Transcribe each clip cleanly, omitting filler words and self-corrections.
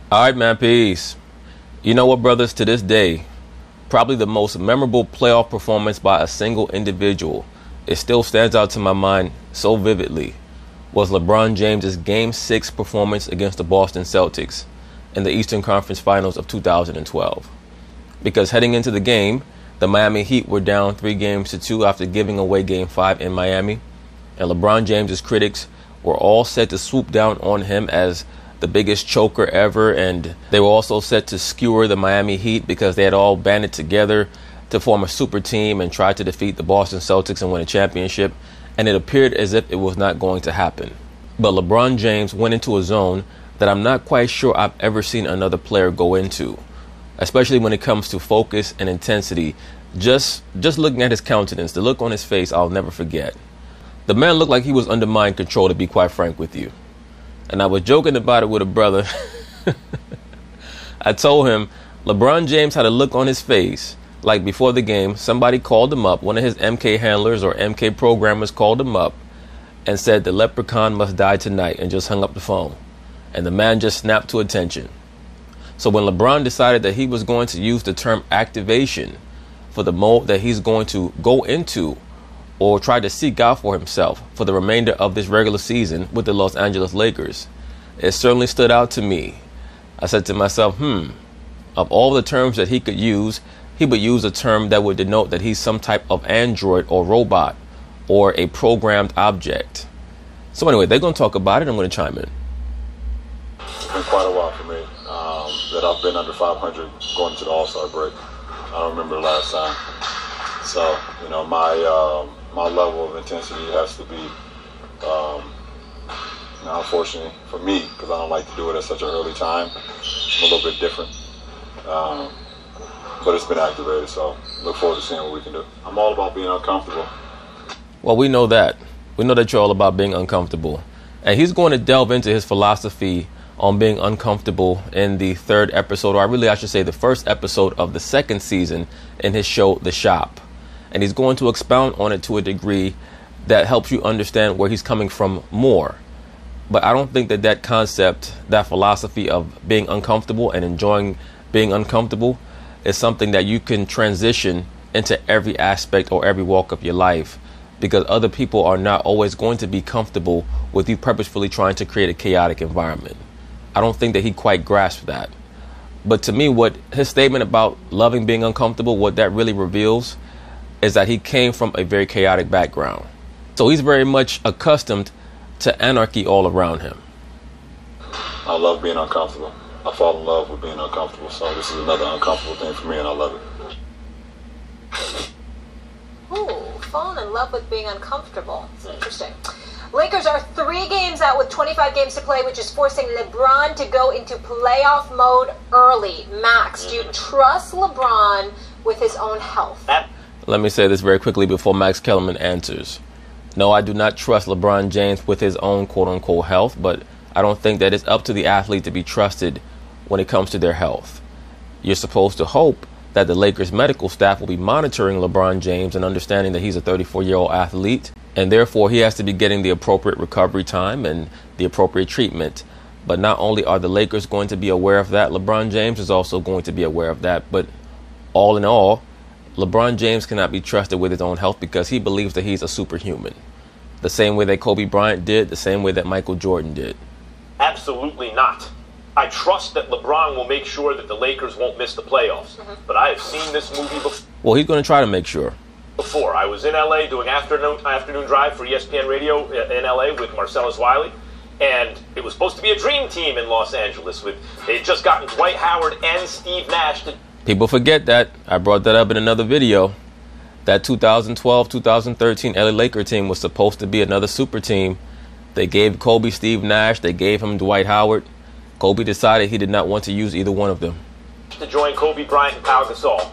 All right, man, peace. You know what, brothers, to this day, probably the most memorable playoff performance by a single individual, it still stands out to my mind so vividly, was LeBron James's Game 6 performance against the Boston Celtics in the Eastern Conference Finals of 2012. Because heading into the game, the Miami Heat were down 3-2 after giving away Game 5 in Miami, and LeBron James's critics were all set to swoop down on him as the biggest choker ever, and they were also set to skewer the Miami Heat because they had all banded together to form a super team and try to defeat the Boston Celtics and win a championship, and it appeared as if it was not going to happen. But LeBron James went into a zone that I'm not quite sure I've ever seen another player go into, especially when it comes to focus and intensity. Just looking at his countenance, the look on his face, I'll never forget. The man looked like he was under mind control, to be quite frank with you. And I was joking about it with a brother. I told him LeBron James had a look on his face like before the game, somebody called him up, one of his MK handlers or MK programmers called him up and said the leprechaun must die tonight, and just hung up the phone. And the man just snapped to attention. So when LeBron decided that he was going to use the term activation for the mode that he's going to go into or try to seek out for himself for the remainder of this regular season with the Los Angeles Lakers, it certainly stood out to me. I said to myself, of all the terms that he could use, he would use a term that would denote that he's some type of android or robot or a programmed object. So anyway, they're going to talk about it. I'm going to chime in. It's been quite a while for me that I've been under 500 going into the All-Star break. I don't remember the last time. So, my level of intensity has to be, unfortunately for me, because I don't like to do it at such an early time. I'm a little bit different. But it's been activated, so look forward to seeing what we can do. I'm all about being uncomfortable. Well, we know that. We know that you're all about being uncomfortable. And he's going to delve into his philosophy on being uncomfortable in the third episode, or I should say the first episode of the second season in his show, The Shop. And he's going to expound on it to a degree that helps you understand where he's coming from more. But I don't think that concept, that philosophy of being uncomfortable and enjoying being uncomfortable is something that you can transition into every aspect or every walk of your life, because other people are not always going to be comfortable with you purposefully trying to create a chaotic environment. I don't think that he quite grasped that. But to me, what his statement about loving being uncomfortable, what that really reveals is that he came from a very chaotic background. So he's very much accustomed to anarchy all around him. I love being uncomfortable. I fall in love with being uncomfortable. So this is another uncomfortable thing for me, and I love it. Ooh, falling in love with being uncomfortable. It's interesting. Lakers are 3 games out with 25 games to play, which is forcing LeBron to go into playoff mode early. Max, do you trust LeBron with his own health? Let me say this very quickly before Max Kellerman answers. No, I do not trust LeBron James with his own quote-unquote health, but I don't think that it's up to the athlete to be trusted when it comes to their health. You're supposed to hope that the Lakers medical staff will be monitoring LeBron James and understanding that he's a 34-year-old athlete, and therefore he has to be getting the appropriate recovery time and the appropriate treatment. But not only are the Lakers going to be aware of that, LeBron James is also going to be aware of that. But all in all, LeBron James cannot be trusted with his own health because he believes that he's a superhuman. The same way that Kobe Bryant did, the same way that Michael Jordan did. Absolutely not. I trust that LeBron will make sure that the Lakers won't miss the playoffs. But I have seen this movie before. Well, he's going to try to make sure. I was in LA doing afternoon drive for ESPN Radio in LA with Marcellus Wiley, and it was supposed to be a dream team in Los Angeles. They had just gotten Dwight Howard and Steve Nash. People forget that. I brought that up in another video. That 2012-2013 LA Laker team was supposed to be another super team. They gave Kobe Steve Nash. They gave him Dwight Howard. Kobe decided he did not want to use either one of them. To join Kobe Bryant and Pau Gasol.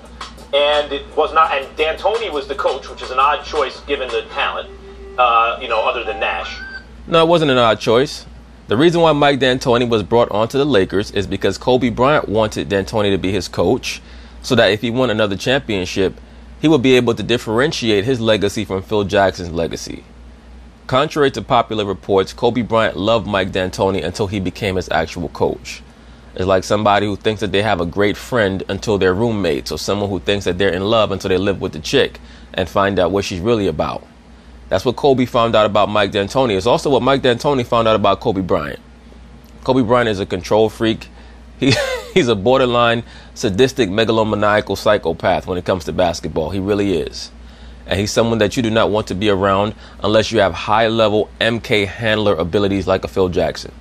And it was not, and D'Antoni was the coach, which is an odd choice given the talent, other than Nash. No, it wasn't an odd choice. The reason why Mike D'Antoni was brought onto the Lakers is because Kobe Bryant wanted D'Antoni to be his coach, so that if he won another championship, he would be able to differentiate his legacy from Phil Jackson's legacy. Contrary to popular reports, Kobe Bryant loved Mike D'Antoni until he became his actual coach. is like somebody who thinks that they have a great friend until they're roommates, or someone who thinks that they're in love until they live with the chick and find out what she's really about. That's what Kobe found out about Mike D'Antoni. It's also what Mike D'Antoni found out about Kobe Bryant. Kobe Bryant is a control freak. He's a borderline sadistic megalomaniacal psychopath when it comes to basketball. He really is. And he's someone that you do not want to be around unless you have high-level MK handler abilities like a Phil Jackson.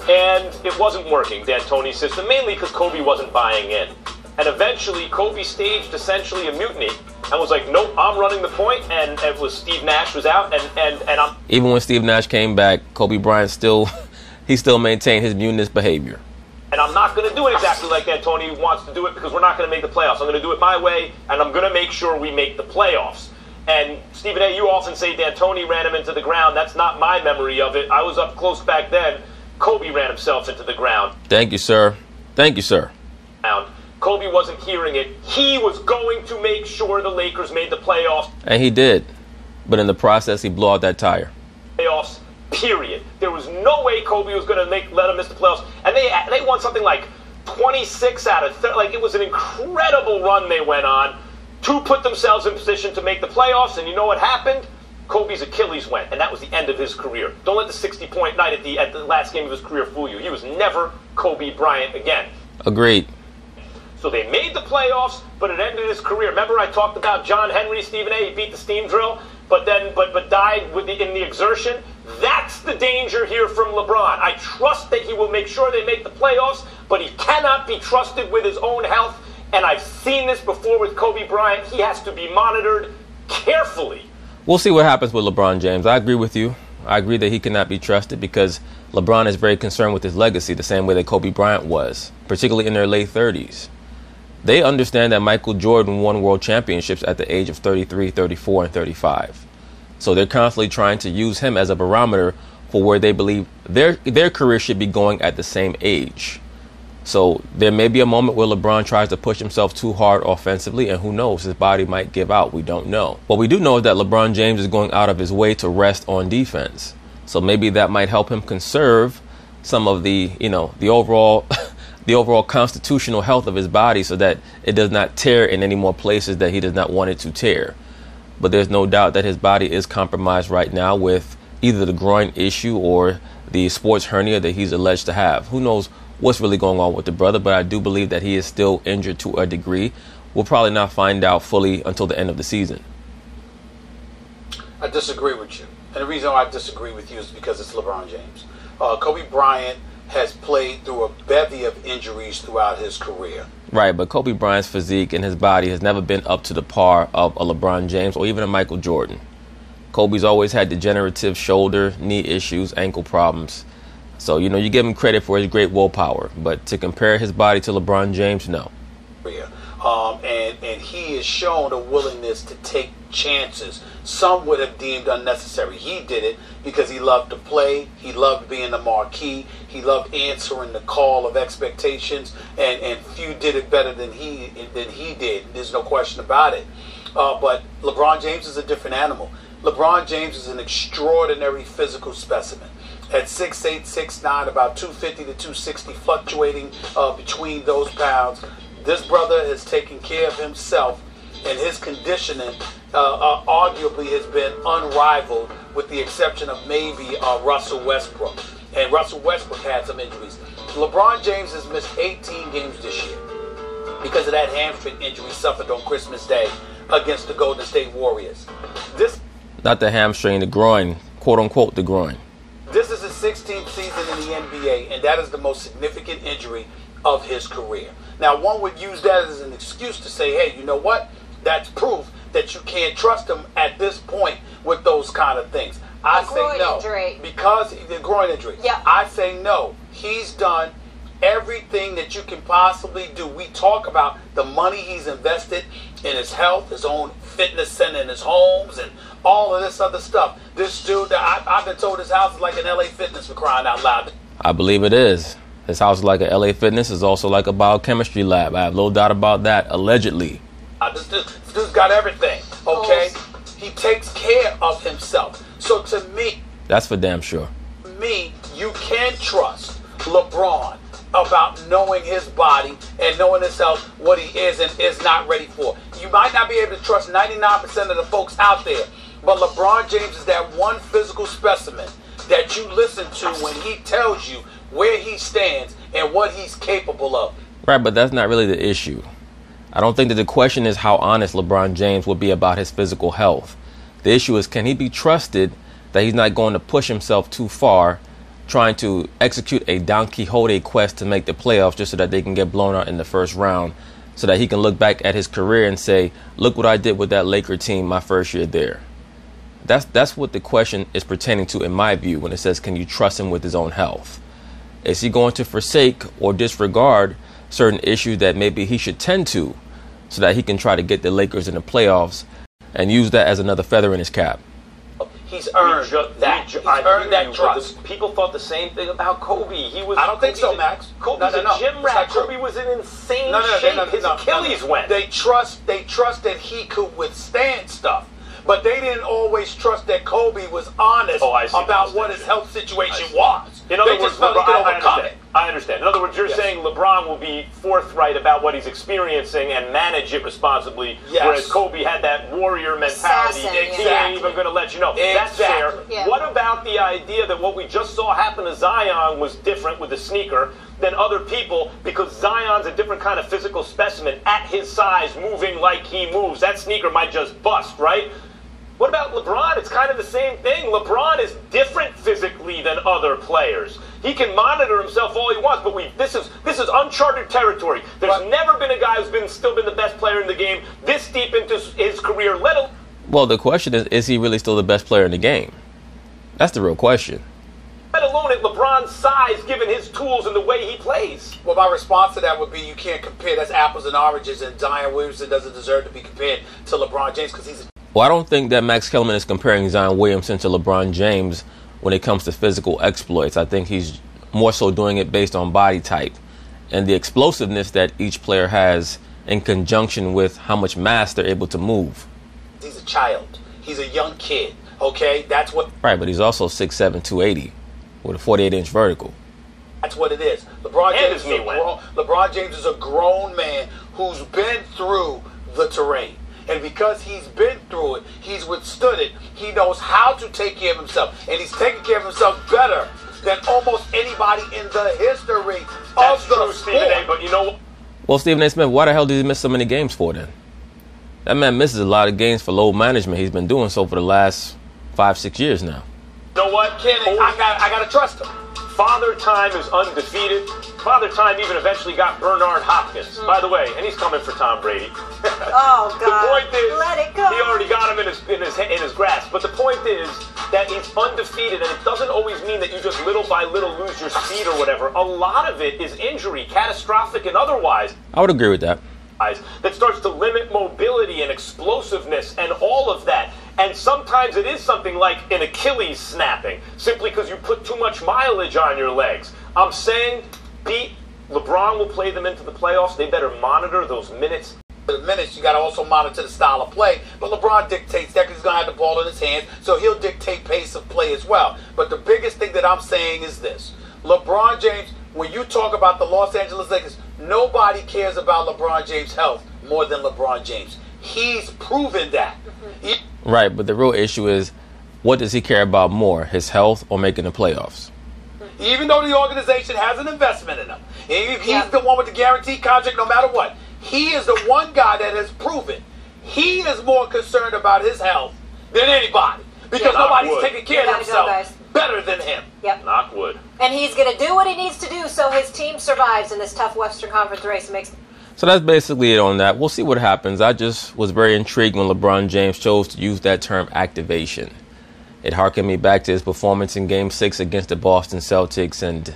And it wasn't working, D'Antoni's system, mainly because Kobe wasn't buying in. And eventually, Kobe staged essentially a mutiny and was like, nope, I'm running the point. And it was Steve Nash was out, and I'm... Even when Steve Nash came back, Kobe Bryant still maintained his mutinous behavior. And I'm not going to do it exactly like D'Antoni wants to do it, because we're not going to make the playoffs. I'm going to do it my way, and I'm going to make sure we make the playoffs. And Stephen A., you often say D'Antoni ran him into the ground. That's not my memory of it. I was up close back then. Kobe ran himself into the ground. Thank you, sir. Thank you, sir. Kobe wasn't hearing it. He was going to make sure the Lakers made the playoffs. And he did. But in the process, he blew out that tire. Playoffs, period. There was no way Kobe was going to let him miss the playoffs. And they won something like 26 out of 30. Like, it was an incredible run they went on to put themselves in position to make the playoffs. And you know what happened? Kobe's Achilles went, and that was the end of his career. Don't let the 60-point night at the last game of his career fool you. He was never Kobe Bryant again. Agreed. So they made the playoffs, but it ended his career. Remember I talked about John Henry, Stephen A., he beat the steam drill, but died in the exertion? That's the danger here from LeBron. I trust that he will make sure they make the playoffs, but he cannot be trusted with his own health, and I've seen this before with Kobe Bryant. He has to be monitored carefully. We'll see what happens with LeBron James. I agree with you. I agree that he cannot be trusted because LeBron is very concerned with his legacy the same way that Kobe Bryant was, particularly in their late 30s. They understand that Michael Jordan won world championships at the age of 33, 34, and 35. So they're constantly trying to use him as a barometer for where they believe their career should be going at the same age. So there may be a moment where LeBron tries to push himself too hard offensively, and who knows, his body might give out. We don't know. What we do know is that LeBron James is going out of his way to rest on defense. So maybe that might help him conserve some of the overall the overall constitutional health of his body so that it does not tear in any more places that he does not want it to tear. But there's no doubt that his body is compromised right now with either the groin issue or the sports hernia that he's alleged to have. Who knows what's really going on with the brother, but I do believe that he is still injured to a degree. We'll probably not find out fully until the end of the season. I disagree with you. And the reason why I disagree with you is because it's LeBron James. Kobe Bryant has played through a bevy of injuries throughout his career. Right, but Kobe Bryant's physique and his body has never been up to the par of a LeBron James or even a Michael Jordan. Kobe's always had degenerative shoulder, knee issues, ankle problems. So, you give him credit for his great willpower. But to compare his body to LeBron James, no. And he has shown a willingness to take chances. Some would have deemed unnecessary. He did it because he loved to play. He loved being the marquee. He loved answering the call of expectations. And few did it better than he did. There's no question about it. But LeBron James is a different animal. LeBron James is an extraordinary physical specimen. At 6'8", 6'9", about 250 to 260, fluctuating between those pounds. This brother has taken care of himself, and his conditioning arguably has been unrivaled, with the exception of maybe Russell Westbrook. And Russell Westbrook had some injuries. LeBron James has missed 18 games this year because of that hamstring injury suffered on Christmas Day against the Golden State Warriors. Not the hamstring, the groin, quote-unquote the groin. This is his 16th season in the NBA, and that is the most significant injury of his career. Now, one would use that as an excuse to say, hey, you know what? That's proof that you can't trust him at this point with those kind of things. I say no. Injury. Because the groin injury. Yeah. I say no. He's done everything that you can possibly do. We talk about the money he's invested in his health, his own fitness center in his homes, and all of this other stuff. This dude, I've been told his house is like an LA Fitness, for crying out loud. I believe it is. His house is like a LA Fitness. Is also like a biochemistry lab. I have no doubt about that, allegedly. This dude's got everything, okay? He takes care of himself. So to me... That's for damn sure. You can trust LeBron about knowing his body and knowing himself, what he is and is not ready for. You might not be able to trust 99% of the folks out there, but LeBron James is that one physical specimen that you listen to when he tells you where he stands and what he's capable of. Right, but that's not really the issue. I don't think that the question is how honest LeBron James will be about his physical health. The issue is, can he be trusted that he's not going to push himself too far, trying to execute a Don Quixote quest to make the playoffs just so that they can get blown out in the first round, so that he can look back at his career and say, look what I did with that Laker team my first year there. That's what the question is pertaining to, in my view, when it says, can you trust him with his own health? Is he going to forsake or disregard certain issues that maybe he should tend to so that he can try to get the Lakers in the playoffs and use that as another feather in his cap? He's earned that. He's earned that trust. People thought the same thing about Kobe. I don't think so, Max. Kobe's a gym rat. Kobe was in insane shape. His Achilles went. They trust that he could withstand stuff. But they didn't always trust that Kobe was honest about what his health situation was. In other words, LeBron, I understand. In other words, you're saying LeBron will be forthright about what he's experiencing and manage it responsibly, whereas Kobe had that warrior mentality. He ain't even going to let you know. That's fair. Yeah. What about the idea that what we just saw happen to Zion was different with the sneaker than other people, because Zion's a different kind of physical specimen at his size, moving like he moves? That sneaker might just bust, right? What about LeBron? It's kind of the same thing. LeBron is different physically than other players. He can monitor himself all he wants, but this is uncharted territory. There's never been a guy who's still been the best player in the game this deep into his career. Well, the question is he really still the best player in the game? That's the real question. Let alone at LeBron's size, given his tools and the way he plays. Well, my response to that would be, you can't compare. That's apples and oranges, and Zion Williamson doesn't deserve to be compared to LeBron James because he's a... Well, I don't think that Max Kellerman is comparing Zion Williamson to LeBron James when it comes to physical exploits. I think he's more so doing it based on body type and the explosiveness that each player has in conjunction with how much mass they're able to move. He's a child. He's a young kid, okay? That's what... Right, but he's also 6'7", 280 with a 48-inch vertical. That's what it is. LeBron James is a grown man who's been through the terrain. And because he's been through it, he's withstood it, he knows how to take care of himself. And he's taking care of himself better than almost anybody in the history of the sport. Stephen A., but you know... Well, Stephen A. Smith, why the hell did he miss so many games for then? That man misses a lot of games for load management. He's been doing so for the last 5-6 years now. You know what, Ken? I gotta trust him. Father Time is undefeated. Father Time even eventually got Bernard Hopkins. By the way, and he's coming for Tom Brady. Oh, God. The point is, let it go. He already got him in his grasp. But the point is that he's undefeated, and it doesn't always mean that you just little by little lose your speed or whatever. A lot of it is injury, catastrophic and otherwise. I would agree with that. That starts to limit mobility and explosiveness and all of that. And sometimes it is something like an Achilles snapping, simply because you put too much mileage on your legs. I'm saying, LeBron will play them into the playoffs. They better monitor those minutes. The minutes, you got to also monitor the style of play. But LeBron dictates that because he's going to have the ball in his hands, so he'll dictate pace of play as well. But the biggest thing that I'm saying is this. LeBron James, when you talk about the Los Angeles Lakers, nobody cares about LeBron James' health more than LeBron James. He's proven that. Right, but the real issue is, what does he care about more, his health or making the playoffs? Even though the organization has an investment in him, he's the one with the guaranteed contract no matter what. He is the one guy that has proven he is more concerned about his health than anybody. Because nobody's taking care of himself better than him. Yep. Knock wood. And he's going to do what he needs to do so his team survives in this tough Western Conference race. So that's basically it on that. We'll see what happens. I just was very intrigued when LeBron James chose to use that term activation. It harkened me back to his performance in Game 6 against the Boston Celtics and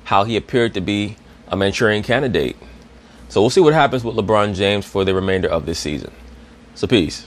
how he appeared to be a Manchurian candidate. So we'll see what happens with LeBron James for the remainder of this season. So peace.